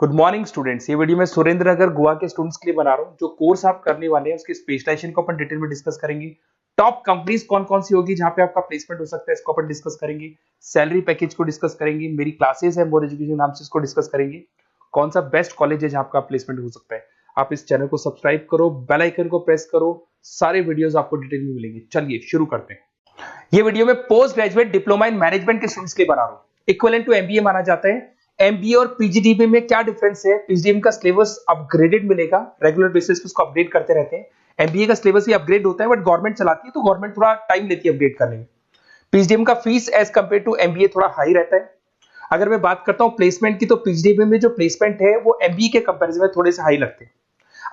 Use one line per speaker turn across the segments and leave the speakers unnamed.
Good morning students. ये video मैं सुरेंद्र नगर गोवा के स्टूडेंट्स के लिए बना रहा हूँ। जो कोर्स आप करने वाले हैं उसकी स्पेशलाइजेशन को अपन डिटेल में डिस्कस करेंगे। टॉप कंपनीज कौन कौन सी होगी जहां पे आपका प्लेसमेंट हो सकता है, इसको अपन डिस्कस करेंगे। सैलरी पैकेज को डिस्कस करेंगे। मेरी क्लासेस है मोर एजुकेशन नाम से, इसको डिस्कस करेंगे। कौन सा बेस्ट कॉलेज है जहां आपका प्लेसमेंट हो सकता है। आप इस चैनल को सब्सक्राइब करो, बेल आइकन को प्रेस करो, सारे वीडियोस आपको डिटेल में मिलेंगे। चलिए शुरू करते हैं। ये वीडियो में post graduate diploma in management के स्टूडेंट्स के लिए बना रहा हूँ। इक्विवेलेंट टू एमबीए माना जाता है। एमबीए और पीजीडीबी में क्या डिफरेंस है? पीजीडीबी का सिलेबस अपग्रेडेड मिलेगा, रेगुलर बेसिस पे उसको अपडेट करते रहते हैं। एमबीए का सिलेबस ही अपग्रेड होता है, बट गवर्नमेंट चलाती है तो गवर्नमेंट थोड़ा टाइम लेती है अपडेट करने में। पीजीडीबी का fees as compared to MBA थोड़ा हाई रहता है। अगर मैं बात करता हूं प्लेसमेंट की, तो पीजीडीबी में जो प्लेसमेंट है वो एमबीए के कंपैरिजन में थोड़े से हाई लगते हैं।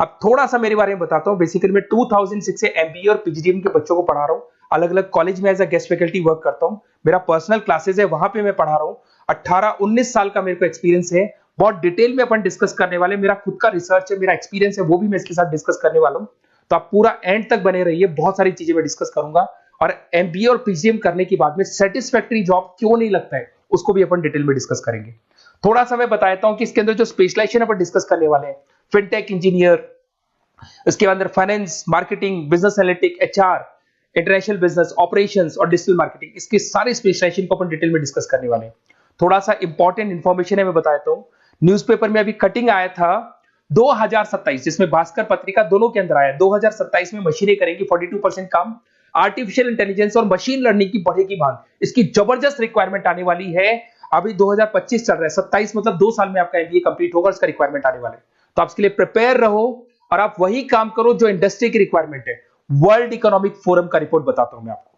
अब थोड़ा सा मेरे बारे में बताता हूं। बेसिकली मैं 2006 से एमबीए और पीजीडीएम के बच्चों को पढ़ा रहा हूं। अलग अलग कॉलेज में as a guest faculty work करता हूं। मेरा पर्सनल क्लासेस है, वहां पे मैं पढ़ा रहा हूं। 18-19 साल का मेरे को एक्सपीरियंस है। बहुत डिटेल में अपन डिस्कस करने वाले। मेरा खुद का रिसर्च है, मेरा एक्सपीरियंस है, वो भी मैं इसके साथ डिस्कस करने वाला हूं। तो आप पूरा एंड तक बने रहिए, बहुत सारी चीजें मैं डिस्कस करूंगा। और एमबीए और पीजीडीएम करने के बाद में सेटिस्फैक्टरी जॉब क्यों नहीं लगता है, उसको भी अपन डिटेल में डिस्कस करेंगे। थोड़ा सा मैं बताता हूं कि इसके अंदर जो स्पेशलाइजेशन अपन डिस्कस करने वाले हैं, फिनटेक इंजीनियर, इसके अंदर finance, marketing, business analytic, HR, international business operations और डिजिटल मार्केटिंग, इसके सारे स्पेशलाइजेशन को अपन डिटेल में डिस्कस करने वाले हैं। थोड़ा सा इंपॉर्टेंट इंफॉर्मेशन है, मैं बताता हूं। न्यूज़पेपर में अभी कटिंग आया था 2027, जिसमें भास्कर पत्रिका दोनों के अंदर आया। 2027 में मशीनें करेंगी 42% काम। आर्टिफिशियल इंटेलिजेंस और मशीन लर्निंग की बढ़ेगी मांग, इसकी जबरदस्त रिक्वायरमेंट आने वाली है। अभी 2025 चल रहा है, 27 मतलब 2 साल में आपका एमबीए कंप्लीट होगा, उसका रिक्वायरमेंट आने वाला है। तो आप इसके लिए प्रिपेयर रहो और आप वही काम करो जो इंडस्ट्री की रिक्वायरमेंट है। वर्ल्ड इकोनॉमिक फोरम का रिपोर्ट बताता हूं मैं आपको।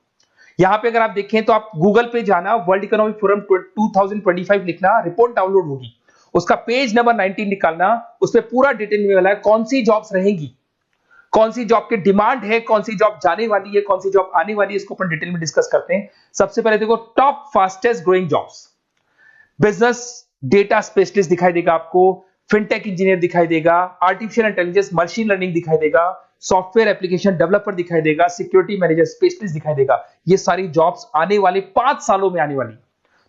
यहां पे अगर आप देखें तो आप गूगल पे जाना, वर्ल्ड इकोनॉमिक फोरम 2025 लिखना, रिपोर्ट डाउनलोड होगी। उसका पेज नंबर 19 निकालना, उसमें पूरा डिटेल में वाला है कौन सी जॉब्स रहेंगी, कौन सी जॉब की डिमांड है, कौन सी जॉब जाने वाली है, कौन सी जॉब आने वाली है। इसको अपन डिटेल में डिस्कस करते हैं। सबसे पहले देखो, top fastest growing jobs. Business data specialist दिखाई देगा आपको, फिनटेक इंजीनियर दिखाई देगा, आर्टिफिशियल इंटेलिजेंस मशीन लर्निंग दिखाई देगा, सॉफ्टवेयर एप्लीकेशन डेवलपर दिखाई देगा, सिक्योरिटी मैनेजर स्पेशलिस्ट दिखाई देगा। ये सारी जॉब्स आने वाले 5 सालों में आने वाली।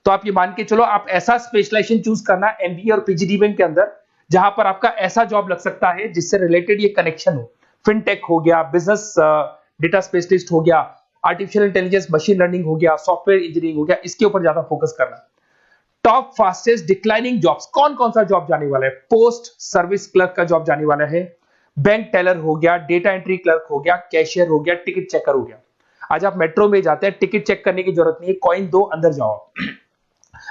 तो आप ये मान के चलो, आप ऐसा स्पेशलाइजेशन चूज करना एमबीए और पीजीडीएम के अंदर जहां पर आपका ऐसा जॉब लग सकता है जिससे रिलेटेड ये कनेक्शन हो। फिनटेक हो गया, बिजनेस डेटा स्पेशलिस्ट हो गया, आर्टिफिशियल इंटेलिजेंस मशीन लर्निंग हो गया, सॉफ्टवेयर इंजीनियरिंग हो गया, इसके ऊपर ज्यादा फोकस करना। टॉप फास्टेस्ट डिक्लाइनिंग जॉब्स, कौन कौन सा जॉब जाने वाला है? पोस्ट सर्विस क्लर्क का जॉब जाने वाला है, बैंक टेलर हो गया, डेटा एंट्री क्लर्क हो गया, कैशियर हो गया, टिकट चेकर हो गया। आज आप मेट्रो में जाते हैं, टिकट चेक करने की जरूरत नहीं है, कॉइन दो अंदर जाओ।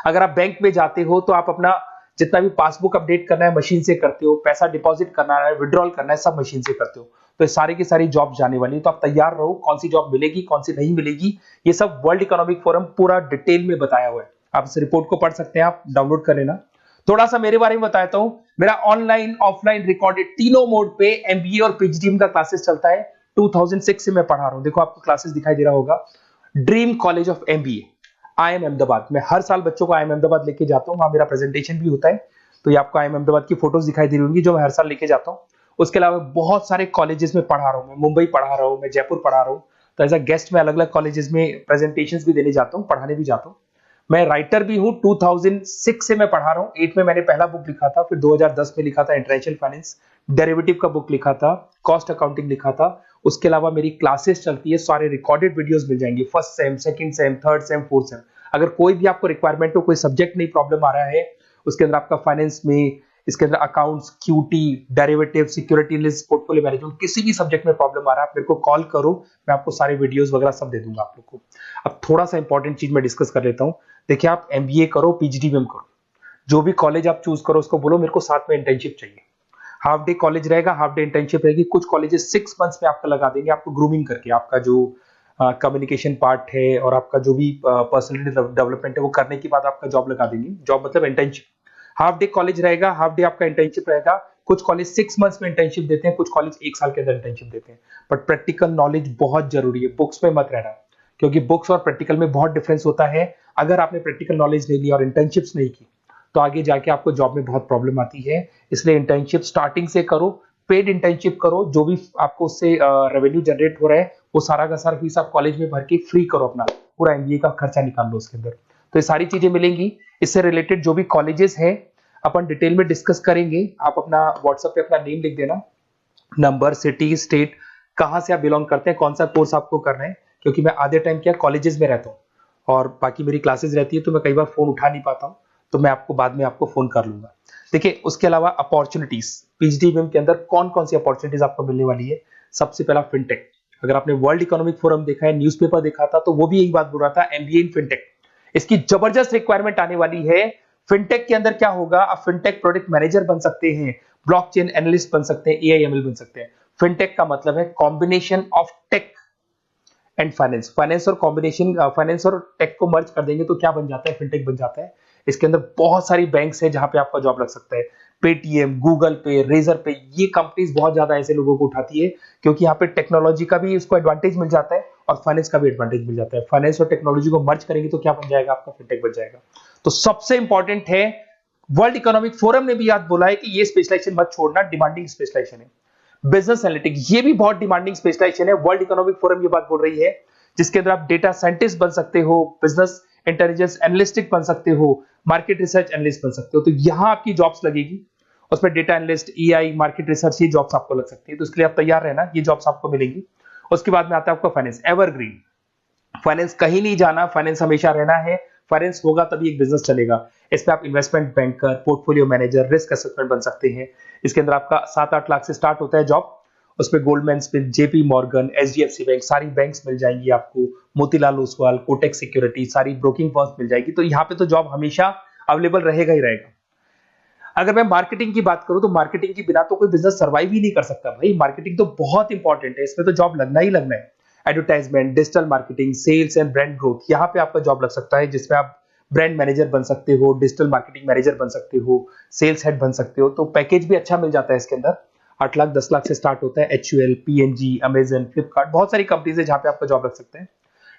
अगर आप बैंक में जाते हो तो आप अपना जितना भी पासबुक अपडेट करना है मशीन से करते हो, पैसा डिपॉजिट करना है, विड्रॉल करना है, सब मशीन से करते हो। तो सारी की सारी जॉब जाने वाली है। तो आप तैयार रहो, कौन सी जॉब मिलेगी, कौन सी नहीं मिलेगी, ये सब वर्ल्ड इकोनॉमिक फोरम पूरा डिटेल में बताया हुआ है। आप इस रिपोर्ट को पढ़ सकते हैं, आप डाउनलोड कर लेना। थोड़ा सा मेरे बारे में बताता हूं। मेरा ऑनलाइन ऑफलाइन रिकॉर्डेड तीनों मोड पे एमबीए और पीजीडीएम का क्लासेस चलता है। 2006 से मैं पढ़ा रहा हूं। देखो आपको क्लासेस दिखाई दे रहा होगा, dream college of MBA, IIM Ahmedabad. मैं हर साल बच्चों को आईएम अहमदाबाद लेके जाता हूं, वहां मेरा प्रेजेंटेशन भी होता है। तो ये आपको आईएम अहमदाबाद की फोटोज दिखाई दे रही होंगी जो मैं हर साल लेके जाता हूं। उसके अलावा बहुत सारे कॉलेजेस में पढ़ा रहा हूं। मैं मुंबई पढ़ा रहा हूं, मैं जयपुर पढ़ा रहा हूं। तो एज अ गेस्ट मैं अलग अलग कॉलेजेस में प्रेजेंटेशंस भी देने जाता हूं, पढ़ाने भी जाता हूं। मैं राइटर भी हूं। 2006 से मैं पढ़ा रहा हूं। 8 में मैंने पहला बुक लिखा था, फिर 2010 में लिखा था इंटरनेशनल फाइनेंस, डेरिवेटिव का बुक लिखा था, कॉस्ट अकाउंटिंग लिखा था। उसके अलावा मेरी क्लासेस चलती है, सारे रिकॉर्डेड वीडियोस मिल जाएंगे, first sem, second same, third same, fourth same. अगर कोई भी आपको रिक्वायरमेंट हो, कोई सब्जेक्ट नहीं प्रॉब्लम आ रहा है उसके अंदर, आपका फाइनेंस में, इसके अंदर accounts, QT, derivative, security list, portfolio management, किसी भी सब्जेक्ट में प्रॉब्लम आ रहा है, आप मेरे को कॉल करो, मैं आपको सारे वीडियोस वगैरह सब दे दूंगा आप लोग को। अब थोड़ा सा इंपॉर्टेंट चीज मैं डिस्कस कर लेता हूं। देखिए, आप एमबीए करो, पीजीडीएम करो, जो भी कॉलेज आप चूज करो उसको बोलो मेरे को साथ में इंटर्नशिप चाहिए। हाफ डे कॉलेज रहेगा, हाफ डे इंटर्नशिप रहेगी। कुछ कॉलेजेस 6 मंथ्स में आपका लगा देंगे, आपको ग्रूमिंग करके, आपका जो कम्युनिकेशन पार्ट है और आपका जो भी पर्सनैलिटी डेवलपमेंट है वो करने के बाद आपका जॉब लगा देंगे। जॉब मतलब इंटर्नशिप। हाफ डे कॉलेज रहेगा, हाफ डे आपका इंटर्नशिप रहेगा। कुछ कॉलेज 6 मंथ्स में इंटर्नशिप देते हैं, कुछ कॉलेज 1 साल के अंदर इंटर्नशिप देते हैं। बट प्रैक्टिकल नॉलेज बहुत जरूरी है, बुक्स में मत रहना, क्योंकि बुक्स और प्रैक्टिकल में बहुत डिफरेंस होता है। अगर आपने प्रैक्टिकल नॉलेज नहीं ली और इंटर्नशिप्स नहीं की तो आगे जाके आपको जॉब में बहुत प्रॉब्लम आती है। इसलिए इंटर्नशिप स्टार्टिंग से करो, पेड इंटर्नशिप करो, जो भी आपको उससे रेवेन्यू जनरेट हो रहा है वो सारा का सारा फीस आप कॉलेज में भर के फ्री करो, अपना पूरा एमबीए का खर्चा निकाल लो उसके अंदर। तो ये सारी चीजें मिलेंगी। इससे रिलेटेड जो भी कॉलेजेस है, अपन डिटेल में डिस्कस करेंगे। आप अपना व्हाट्सएप पे अपना नेम लिख देना, नंबर, सिटी, स्टेट, कहाँ से आप बिलोंग करते हैं, कौन सा कोर्स आपको करना है, क्योंकि मैं आधे टाइम क्या कॉलेजेस में रहता हूँ और बाकी मेरी क्लासेस रहती है, तो मैं कई बार फोन उठा नहीं पाता हूँ, तो मैं आपको बाद में आपको फोन कर लूंगा। देखिए, उसके अलावा अपॉर्चुनिटीज, पीएचडीबीएम के अंदर कौन कौन सी अपॉर्चुनिटीज आपको मिलने वाली है। सबसे पहला फिनटेक। अगर आपने वर्ल्ड इकोनॉमिक फोरम देखा है, न्यूज़पेपर देखा था, तो वो भी यही बात बोल रहा था, एमबीए इन फिनटेक। इसकी जबरदस्त रिक्वायरमेंट आने वाली है। फिनटेक के अंदर क्या होगा, आप फिनटेक प्रोडक्ट मैनेजर बन सकते हैं, ब्लॉकचेन एनालिस्ट बन सकते हैं, एआईएमएल बन सकते हैं। फिनटेक का मतलब है combination of tech and finance. Finance और कॉम्बिनेशन, फाइनेंस और टेक को मर्ज कर देंगे तो क्या बन जाता है, फिनटेक बन जाता है। इसके अंदर बहुत सारी बैंक्स है जहां पे आपका जॉब लग सकता है। पेटीएम, गूगल पे, रेजर पे, ये कंपनीज बहुत ज्यादा ऐसे लोगों को उठाती है, क्योंकि यहाँ पे टेक्नोलॉजी का भी इसको एडवांटेज मिल जाता है और फाइनेंस का भी एडवांटेज मिल जाता है। फाइनेंस और टेक्नोलॉजी को मर्ज करेंगे तो क्या बन जाएगा, आपका फिनटेक बन जाएगा। तो सबसे इंपॉर्टेंट है, वर्ल्ड इकोनॉमिक फोरम ने भी याद बोला है कि ये स्पेशलाइजेशन मत छोड़ना, डिमांडिंग स्पेशलाइजेशन है। बिजनेस एनालिटिक्स, ये भी बहुत डिमांडिंग स्पेशलाइजेशन है। वर्ल्ड इकोनॉमिक फोरम ये बात बोल रही है, जिसके अंदर आप डेटा साइंटिस्ट बन सकते हो, बिजनेस इंटेलिजेंस एनालिस्टिक बन सकते हो, मार्केट रिसर्च एनालिस्ट बन सकते हो। तो यहां आपकी जॉब्स लगेगी, उसमें data analyst, EI, market research, ये जॉब्स आपको लग सकती है। तो इसके लिए आप तैयार रहना, ये जॉब्स आपको मिलेंगी। उसके बाद में आता है आपका फाइनेंस, एवरग्रीन। फाइनेंस कहीं नहीं जाना, फाइनेंस हमेशा रहना है। फाइनेंस होगा तभी एक बिजनेस चलेगा। इसमें आप investment banker, portfolio manager, risk assessment बन सकते हैं। इसके अंदर आपका 7-8 लाख से स्टार्ट होता है जॉब। उसमें Goldman Smith, JP Morgan, HDFC bank, सारी बैंक्स मिल जाएंगी आपको, मोतीलाल ओसवाल, कोटक सिक्योरिटी, सारी ब्रोकिंग फर्म्स मिल जाएगी। तो यहाँ पे तो जॉब हमेशा अवेलेबल रहेगा ही रहेगा। अगर मैं मार्केटिंग की बात करूं तो मार्केटिंग के बिना तो कोई बिजनेस सर्वाइव ही नहीं कर सकता भाई। मार्केटिंग तो बहुत इंपॉर्टेंट है, इसमें तो जॉब लगना ही लगना है। Advertisement, digital marketing, sales and brand growth, यहाँ पे आपका जॉब लग सकता है, जिसमें आप ब्रांड मैनेजर बन सकते हो, डिजिटल मार्केटिंग मैनेजर बन सकते हो, सेल्स हेड बन सकते हो। तो पैकेज भी अच्छा मिल जाता है इसके अंदर, 8 लाख 10 लाख से स्टार्ट होता है। एचयूएल, पीएनजी, अमेजन, फ्लिपकार्ट, बहुत सारी कंपनीज है जहां पे आपका जॉब लग सकते हैं।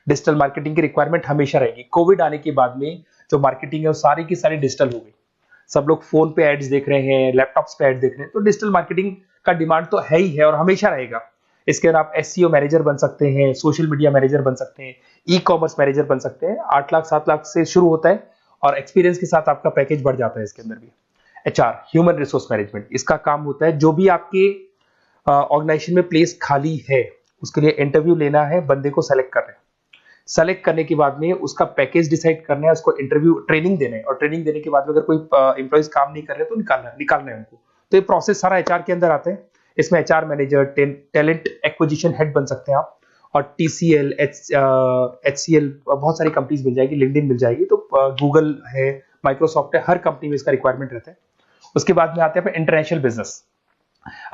डिजिटल मार्केटिंग की रिक्वायरमेंट हमेशा रहेगी। कोविड आने के बाद में जो मार्केटिंग है वो सारी की सारी डिजिटल हो गई। सब लोग फोन पे एड्स देख रहे हैं, लैपटॉप्स पे एड्स देख रहे हैं, तो डिजिटल मार्केटिंग का डिमांड तो है ही है और हमेशा रहेगा। इसके अंदर आप एसईओ मैनेजर बन सकते हैं, सोशल मीडिया मैनेजर बन सकते हैं, ई कॉमर्स मैनेजर बन सकते हैं। 8 लाख 7 लाख से शुरू होता है और एक्सपीरियंस के साथ आपका पैकेज बढ़ जाता है इसके अंदर भी। एचआर, ह्यूमन रिसोर्स मैनेजमेंट, इसका काम होता है जो भी आपके ऑर्गेनाइजेशन में प्लेस खाली है उसके लिए इंटरव्यू लेना है, बंदे को सेलेक्ट करना है। सेलेक्ट करने के बाद में उसका पैकेज डिसाइड करना है, उसको इंटरव्यू ट्रेनिंग देना है और ट्रेनिंग देने के बाद में अगर कोई एम्प्लॉइज काम नहीं कर रहे तो निकालना है उनको। तो ये प्रोसेस सारा एचआर के अंदर आता है। इसमें HR manager, talent acquisition head बन सकते हैं आप, और टीसीएल, एचसीएल, बहुत सारी कंपनीज मिल जाएगी, लिंक्डइन मिल जाएगी, तो गूगल है, माइक्रोसॉफ्ट है, हर कंपनी में इसका रिक्वायरमेंट रहता है। उसके बाद में आते हैं इंटरनेशनल बिजनेस।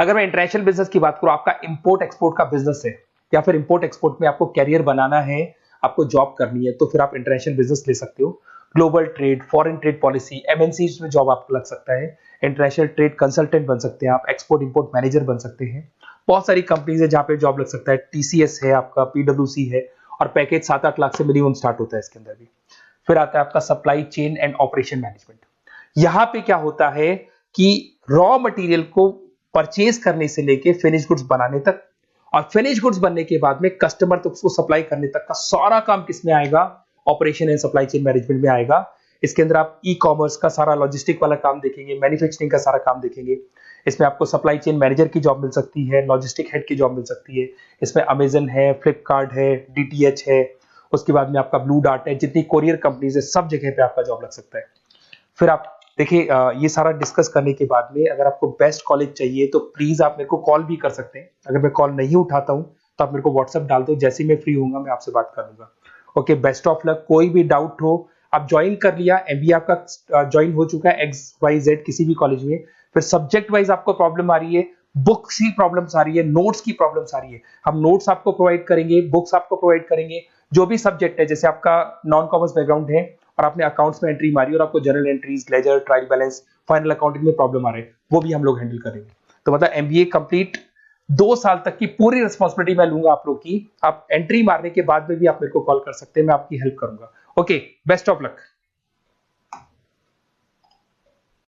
अगर मैं इंटरनेशनल बिजनेस की बात करूं, आपका इंपोर्ट एक्सपोर्ट का बिजनेस है या फिर इंपोर्ट एक्सपोर्ट में आपको कैरियर बनाना है, आपको जॉब करनी है, तो फिर आप इंटरनेशनल बिजनेस ले सकते हो। Global trade, foreign trade policy, MNC में जॉब आपको लग सकता है। इंटरनेशनल ट्रेड कंसल्टेंट बन सकते हैं आप, एक्सपोर्ट इंपोर्ट मैनेजर बन सकते हैं। बहुत सारी कंपनीज है जहां पे जॉब लग सकता है। टीसीएस है आपका, पीडब्ल्यूसी है, और पैकेज 7-8 लाख से मिनिमम स्टार्ट होता है इसके अंदर भी। फिर आता है आपका supply chain and operation management. यहां पे क्या होता है कि रॉ मटेरियल को परचेज करने से लेके फिनिश गुड्स बनाने तक, और फिनिश गुड्स बनने के बाद में कस्टमर तक उसको सप्लाई करने तक का सारा काम किसमें आएगा, operation and supply chain management में आएगा। इसके अंदर आप ई कॉमर्स का सारा लॉजिस्टिक वाला काम देखेंगे, मैन्युफैक्चरिंग का सारा काम देखेंगे। इसमें आपको सप्लाई चेन मैनेजर की जॉब मिल सकती है, लॉजिस्टिक हेड की जॉब मिल सकती है। इसमें अमेजन है, फ्लिपकार्ट है, डीटीएच है, उसके बाद में आपका ब्लू डार्ट है, जितनी कोरियर कंपनीज है सब जगह पे आपका जॉब लग सकता है। फिर आप देखिए, ये सारा डिस्कस करने के बाद में अगर आपको बेस्ट कॉलेज चाहिए तो प्लीज आप मेरे को कॉल भी कर सकते हैं। अगर मैं कॉल नहीं उठाता हूं तो आप मेरे को व्हाट्सएप डाल दो, जैसे ही मैं फ्री होऊंगा मैं आपसे बात करूंगा। Okay, best of luck. कोई भी डाउट हो, आप ज्वाइन कर लिया, एमबीए आपका ज्वाइन हो चुका है XYZ किसी भी कॉलेज में, फिर सब्जेक्ट वाइज आपको प्रॉब्लम आ रही है, बुक्स की प्रॉब्लम्स आ रही है, नोट्स की प्रॉब्लम्स आ रही है, हम नोट्स आपको प्रोवाइड करेंगे, बुक्स आपको प्रोवाइड करेंगे। जो भी सब्जेक्ट है, जैसे आपका नॉन कॉमर्स बैकग्राउंड है और आपने अकाउंट्स में एंट्री मारी और आपको general entries, ledger, trial balance, final accounting में प्रॉब्लम आ रहे हैं, वो भी हम लोग हैंडल करेंगे। तो मतलब एमबीए कंप्लीट 2 साल तक की पूरी रिस्पॉन्सिबिलिटी मैं लूंगा आप लोग की। आप एंट्री मारने के बाद में भी आप मेरे को कॉल कर सकते हैं, मैं आपकी हेल्प करूंगा। Okay, best of luck.